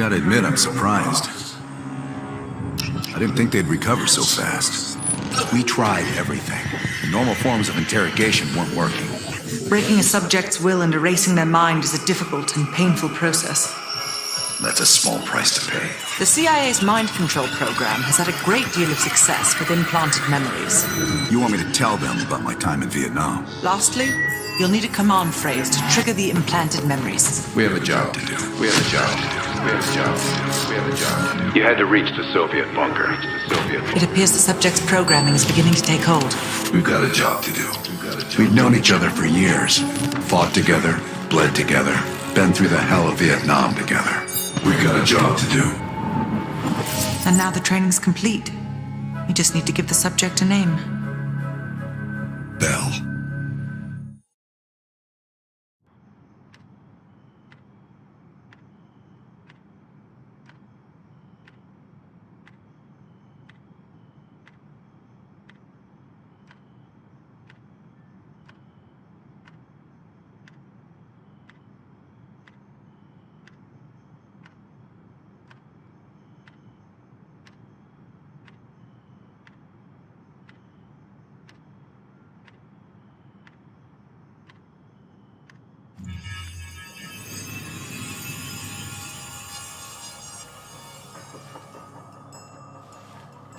gotta admit, I'm surprised. I didn't think they'd recover so fast. We tried everything. Normal forms of interrogation weren't working. Breaking a subject's will and erasing their mind is a difficult and painful process. That's a small price to pay. The CIA's mind control program has had a great deal of success with implanted memories. You want me to tell them about my time in Vietnam? Lastly, you'll need a command phrase to trigger the implanted memories. We have a job to do. We have a job to do. We have a job to do. We have a job to do. You had to reach the Soviet bunker. It appears the subject's programming is beginning to take hold. We've got a job to do. We've known each other for years. Fought together, bled together, been through the hell of Vietnam together. We've got a job to do. And now the training's complete. You just need to give the subject a name. Bell.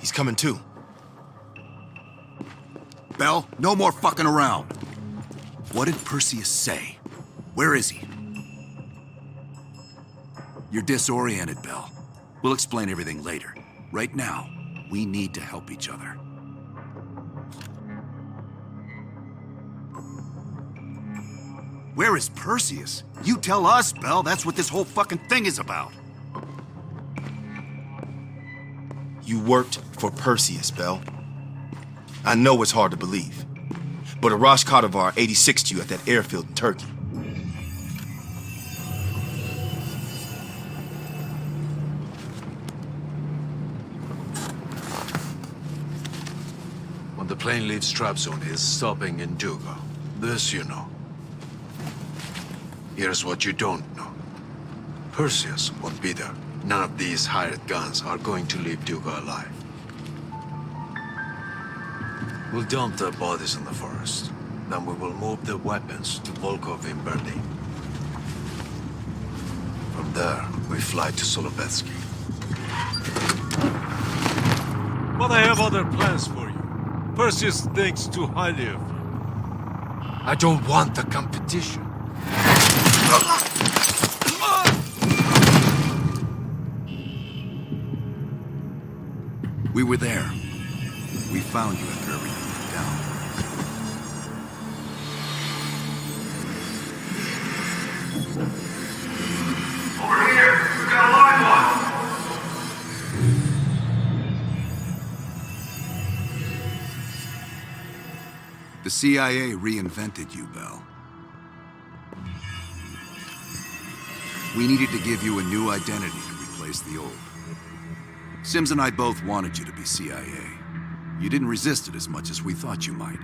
He's coming too. Bell, no more fucking around. What did Perseus say? Where is he? You're disoriented, Bell. We'll explain everything later. Right now, we need to help each other. Where is Perseus? You tell us, Bell. That's what this whole fucking thing is about. You worked for Perseus, Bell. I know it's hard to believe, but Arash Kadivar 86'd you at that airfield in Turkey. When the plane leaves Trabzon, it's stopping in Duga. This you know. Here's what you don't know. Perseus won't be there. None of these hired guns are going to leave Duga alive. We'll dump their bodies in the forest. Then we will move the weapons to Volkov in Berlin. From there, we fly to Solovetsky. But I have other plans for you. Perseus thinks too highly of you. I don't want the competition. We were there. We found you after everything went down. Over here! We've got a live one! The CIA reinvented you, Bell. We needed to give you a new identity to replace the old. Sims and I both wanted you to be CIA. You didn't resist it as much as we thought you might.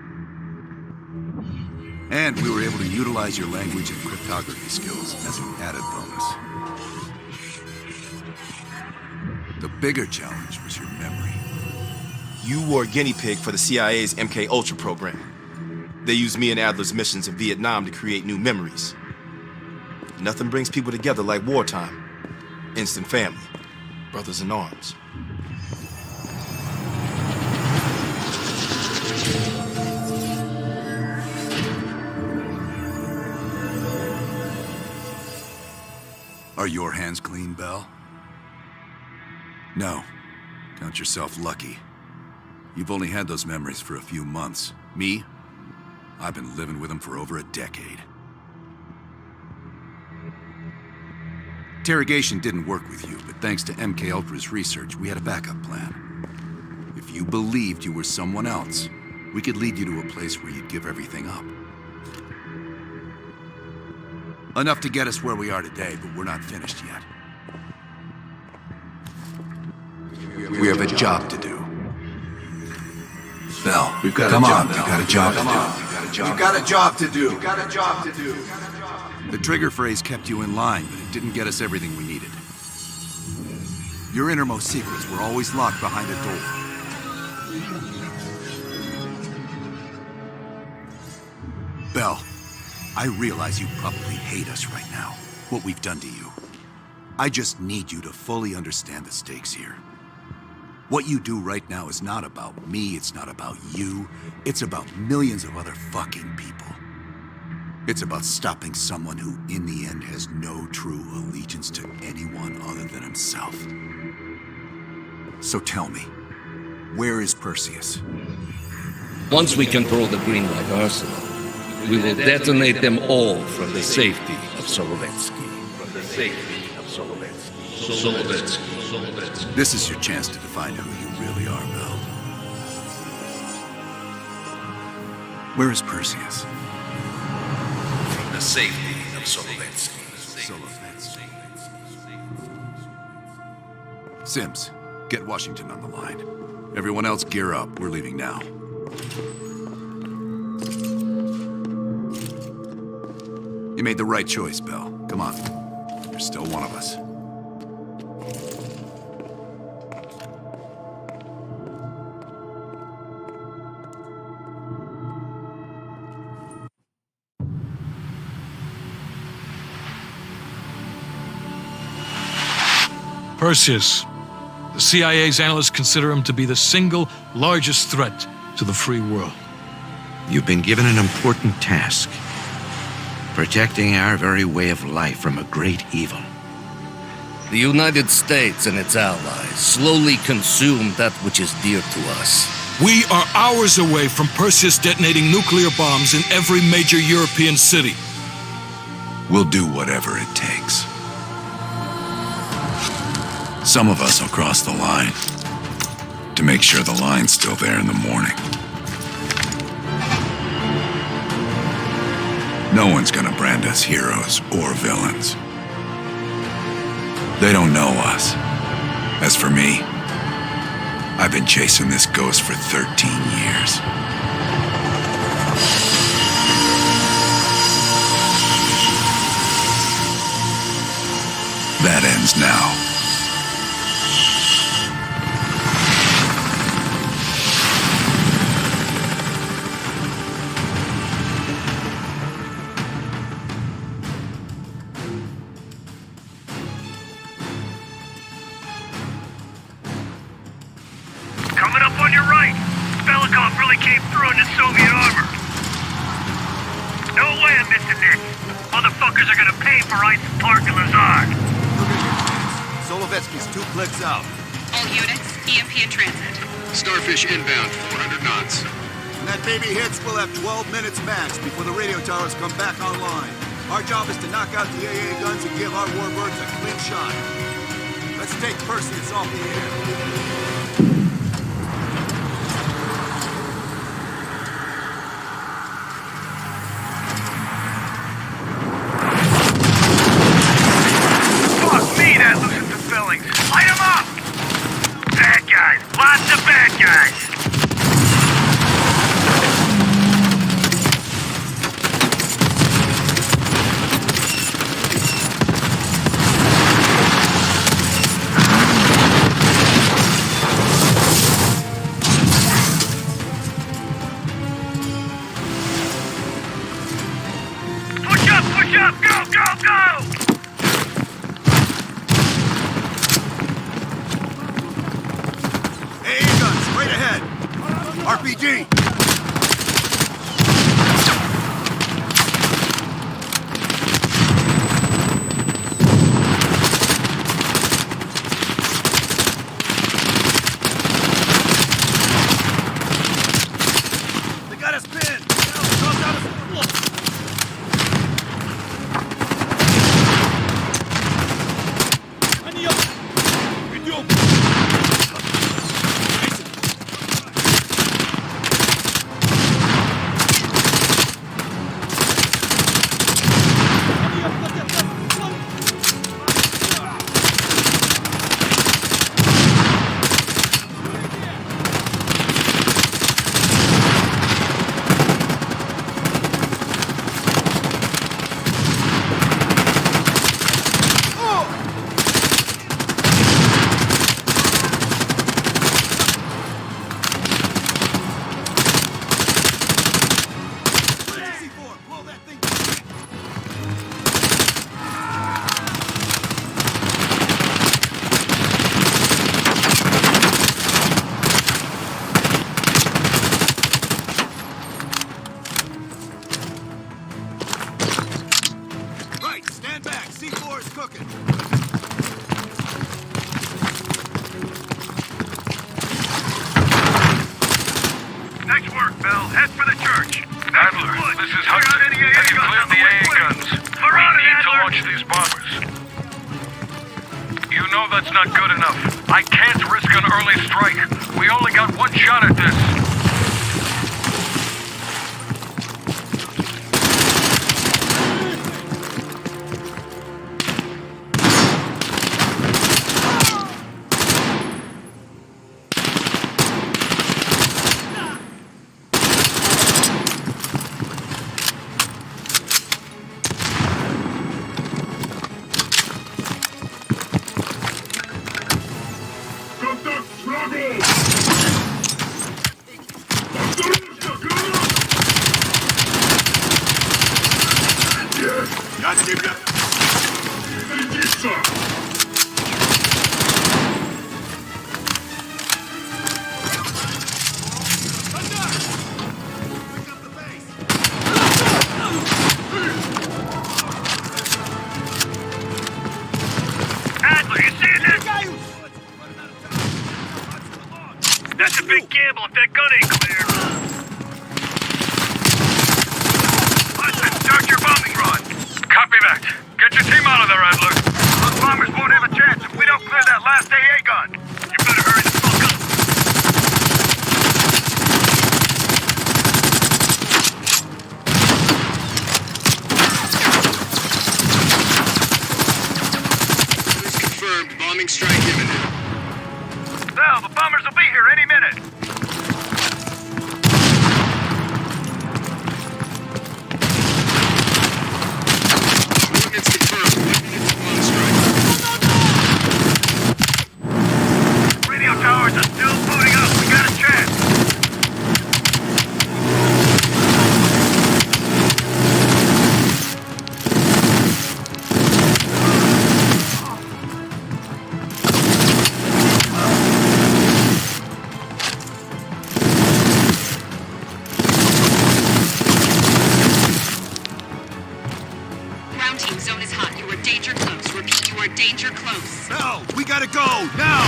And we were able to utilize your language and cryptography skills as an added bonus. The bigger challenge was your memory. You were a guinea pig for the CIA's MK Ultra program. They used me and Adler's missions in Vietnam to create new memories. Nothing brings people together like wartime. Instant family. Brothers in arms. Are your hands clean, Bell? No. Count yourself lucky. You've only had those memories for a few months. Me? I've been living with them for over a decade. Interrogation didn't work with you, but thanks to MK Ultra's research, we had a backup plan. If you believed you were someone else, we could lead you to a place where you'd give everything up. Enough to get us where we are today, but we're not finished yet. We have a job to do. Bell, we've got a job. We've got a job to do. We've got a job to do. We've got a job to do. The trigger phrase kept you in line, but it didn't get us everything we needed. Your innermost secrets were always locked behind a door. Bell, I realize you probably hate us right now, what we've done to you. I just need you to fully understand the stakes here. What you do right now is not about me, it's not about you, it's about millions of other fucking people. It's about stopping someone who, in the end, has no true allegiance to anyone other than himself. So tell me, where is Perseus? Once we control the Greenlight Arsenal, we will detonate them all from the safety of Solovetsky. From the safety of Solovetsky. Solovetsky. This is your chance to define who you really are, Bell. Where is Perseus? From the safety of Solovetsky. Sims, get Washington on the line. Everyone else gear up. We're leaving now. You made the right choice, Bell. Come on. You're still one of us. Perseus. The CIA's analysts consider him to be the single largest threat to the free world. You've been given an important task. Protecting our very way of life from a great evil. The United States and its allies slowly consume that which is dear to us. We are hours away from Perseus detonating nuclear bombs in every major European city. We'll do whatever it takes. Some of us will cross the line to make sure the line's still there in the morning. No one's gonna brand us heroes or villains. They don't know us. As for me, I've been chasing this ghost for 13 years. That ends now. Coming up on your right. Belikov really came through in the Soviet armor. No way I'm missing this. Motherfuckers are gonna pay for Ice Park and Lazard. Solovetsky's 2 clicks out. All units, EMP in transit. Starfish inbound, 400 knots. When that baby hits, we'll have 12 minutes max before the radio towers come back online. Our job is to knock out the AA guns and give our warbirds a clean shot. Let's take Perseus off the air. Fuck me, that loosens the fillings. Light 'em up! Bad guys. Lots of bad guys. Push up, push up! Go, go, go! AA guns, straight ahead. RPG! They got us pinned! Blow that thing. Right, stand back. C4 is cooking. Nice work, Bell. Head for the church. Adler, this is Hudson. Have you cleared the AA guns? We need to launch these bombers. You know that's not good enough. I can't risk an early strike. We only got one shot at this. Adler, you seeing this? That's a big gamble if that gun ain't cleared. Hudson, start your bombing run. Copy that. Get your team out of there, Adler. Those bombers won't have a chance if we don't clear that last AA gun. You better hurry the fuck up. Confirmed. Bombing strike imminent. Bell, the bombers will be here any minute. Coordinates confirmed. Bomb strike. Radio towers are still booting up. We got a chance. Ground team, zone is hot. You are danger close. Repeat, you are danger close. Bell, we gotta go, now!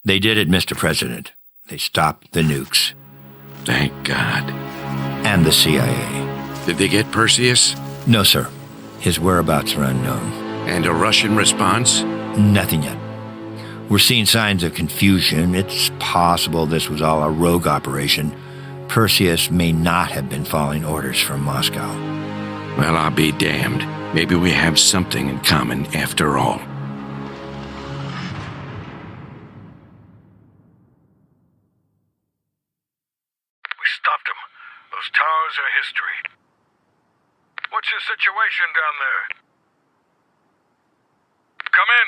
They did it, Mr. President. They stopped the nukes. Thank God. And the CIA. Did they get Perseus? No, sir. His whereabouts are unknown. And a Russian response? Nothing yet. We're seeing signs of confusion. It's possible this was all a rogue operation. Perseus may not have been following orders from Moscow. Well, I'll be damned. Maybe we have something in common after all. We stopped them. Those towers are history. What's your situation down there? Come in.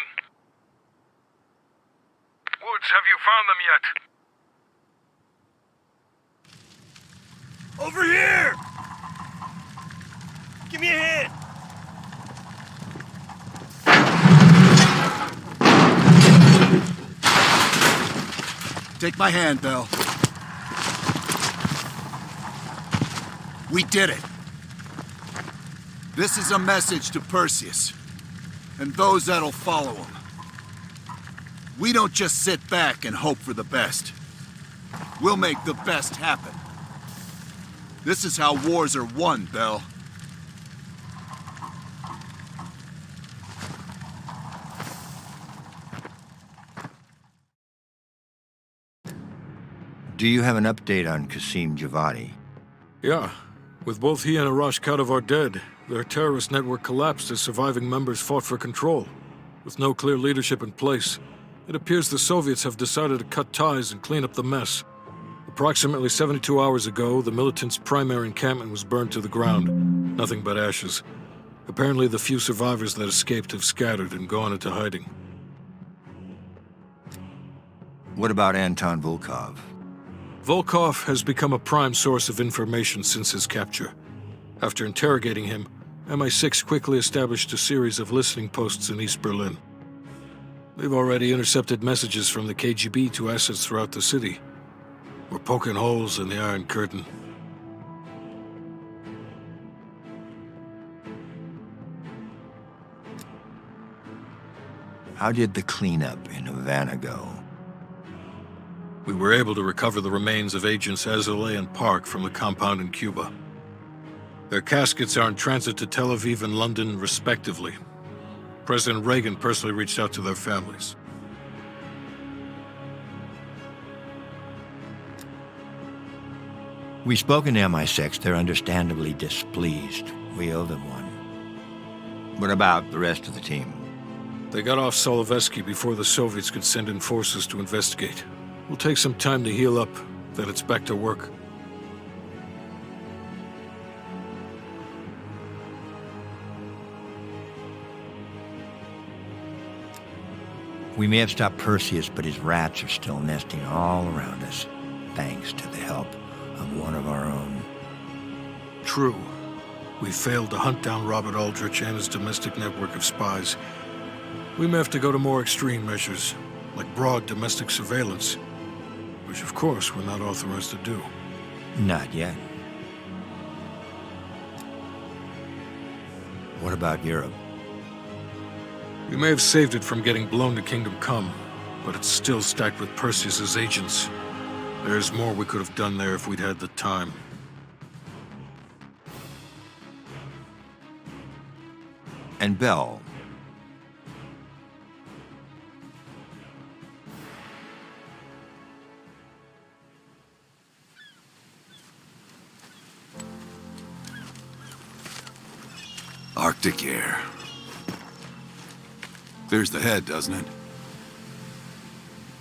Woods, have you found them yet? Over here! Give me a hand! Take my hand, Bell. We did it. This is a message to Perseus, and those that'll follow him. We don't just sit back and hope for the best. We'll make the best happen. This is how wars are won, Bell. Do you have an update on Qasim Javadi? Yeah. With both he and Arash Kadivar dead, their terrorist network collapsed as surviving members fought for control. With no clear leadership in place, it appears the Soviets have decided to cut ties and clean up the mess. Approximately 72 hours ago, the militants' primary encampment was burned to the ground. Nothing but ashes. Apparently, the few survivors that escaped have scattered and gone into hiding. What about Anton Volkov? Volkov has become a prime source of information since his capture. After interrogating him, MI6 quickly established a series of listening posts in East Berlin. They've already intercepted messages from the KGB to assets throughout the city. We're poking holes in the Iron Curtain. How did the cleanup in Havana go? We were able to recover the remains of Agents Azoulay and Park from the compound in Cuba. Their caskets are in transit to Tel Aviv and London, respectively. President Reagan personally reached out to their families. We've spoken to MI6. They're understandably displeased. We owe them one. What about the rest of the team? They got off Solovetsky before the Soviets could send in forces to investigate. We'll take some time to heal up, then it's back to work. We may have stopped Perseus, but his rats are still nesting all around us, thanks to the help of one of our own. True. We failed to hunt down Robert Aldrich and his domestic network of spies. We may have to go to more extreme measures, like broad domestic surveillance, which of course we're not authorized to do. Not yet. What about Europe? We may have saved it from getting blown to Kingdom Come, but it's still stacked with Perseus's agents. There's more we could have done there if we'd had the time. And Bell. Arctic air. Clears the head, doesn't it?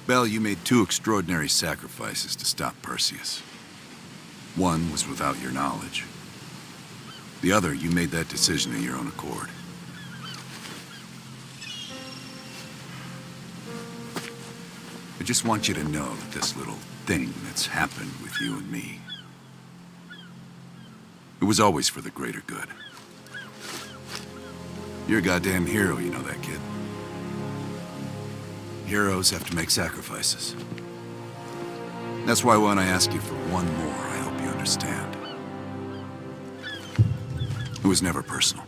Bell, you made two extraordinary sacrifices to stop Perseus. One was without your knowledge. The other, you made that decision of your own accord. I just want you to know that this little thing that's happened with you and me, it was always for the greater good. You're a goddamn hero, you know that, kid. Heroes have to make sacrifices. That's why when I ask you for one more, I hope you understand. It was never personal.